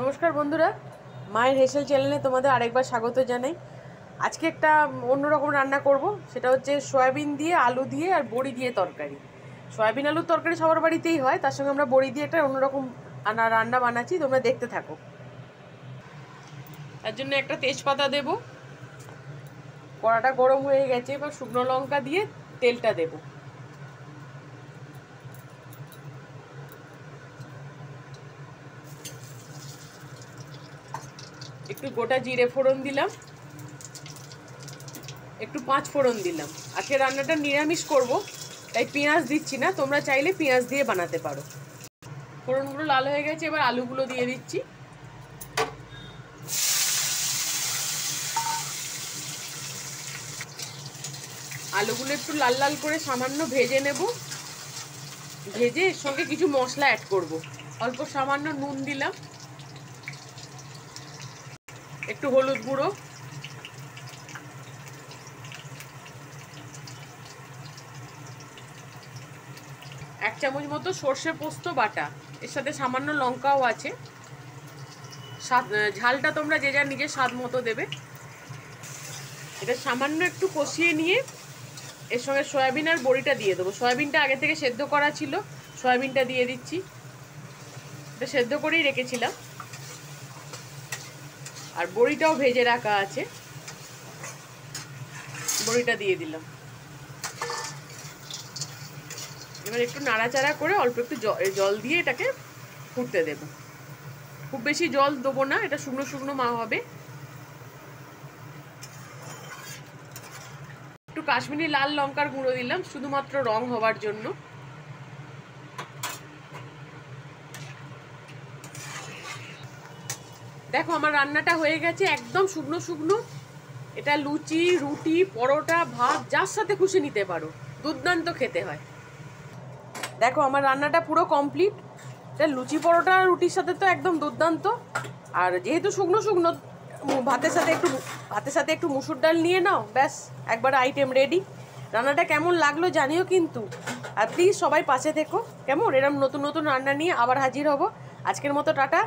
নমস্কার বন্ধুরা, মায়ের হেসেল চ্যানেলে তোমাদের আরেকবার স্বাগত জানাই। আজকে একটা অন্যরকম রান্না করব, সেটা হচ্ছে সয়াবিন দিয়ে আলু দিয়ে আর বড়ি দিয়ে তরকারি। সয়াবিন আলুর তরকারি সবার বাড়িতেই হয়, তার সঙ্গে আমরা বড়ি দিয়ে একটা অন্যরকম রান্না বানাচ্ছি, তোমরা দেখতে থাকো। তার জন্য একটা তেজপাতা দেব, কড়াটা গরম হয়ে গেছে, এবার শুকনো লঙ্কা দিয়ে তেলটা দেব। একটু গোটা জিরে ফোড়ন দিলাম, একটু 5 ফোড়ন দিলাম। আজকে রান্নাটা নিরামিষ করব, তাই পেঁয়াজ দিচ্ছি না, তোমরা চাইলে পেঁয়াজ দিয়ে বানাতে পারো। ফোড়নগুলো লাল হয়ে গেছে, এবার আলুগুলো দিয়ে দিচ্ছি। আলুগুলো একটু লাল লাল করে সামান্য ভেজে নেব, ভেজে এর সঙ্গে কিছু মশলা অ্যাড করব। অল্প সামান্য নুন দিলাম, একটু হলুদ গুঁড়ো, এক চামচ মতো সর্ষে পোস্ত বাটা, এর সাথে সামান্য লঙ্কাও আছে। ঝালটা তোমরা যে যার নিজের স্বাদ মতো দেবে। এটা সামান্য একটু কষিয়ে নিয়ে এর সঙ্গে সয়াবিন আর বড়িটা দিয়ে দেবো। সয়াবিনটা আগে থেকে সেদ্ধ করা ছিল, সয়াবিনটা দিয়ে দিচ্ছি। এটা সেদ্ধ করেই রেখেছিলাম, আর বড়িটাও ভেজে রাখা আছে, বড়িটা দিয়ে দিলাম। এবার একটু নাড়াচাড়া করে অল্প একটু জল দিয়ে এটাকে ফুটতে দেব। খুব বেশি জল দেবো না, এটা শুকনো শুকনো মা হবে। একটু কাশ্মীরি লাল লঙ্কার গুঁড়ো দিলাম, শুধুমাত্র রং হওয়ার জন্য। দেখো আমার রান্নাটা হয়ে গেছে, একদম শুকনো শুকনো। এটা লুচি, রুটি, পরোটা, ভাত যার সাথে খুশি নিতে পারো, দুর্দান্ত খেতে হয়। দেখো আমার রান্নাটা পুরো কমপ্লিট। এটা লুচি, পরোটা, রুটির সাথে তো একদম দুর্দান্ত। আর যেহেতু শুকনো শুকনো, ভাতের সাথে একটু মুসুর ডাল নিয়ে নাও, ব্যাস একবার আইটেম রেডি। রান্নাটা কেমন লাগলো জানিও কিন্তু, আর প্লিজ সবাই পাশে থেকো। কেমন এরকম নতুন নতুন রান্না নিয়ে আবার হাজির হব। আজকের মতো টাটা।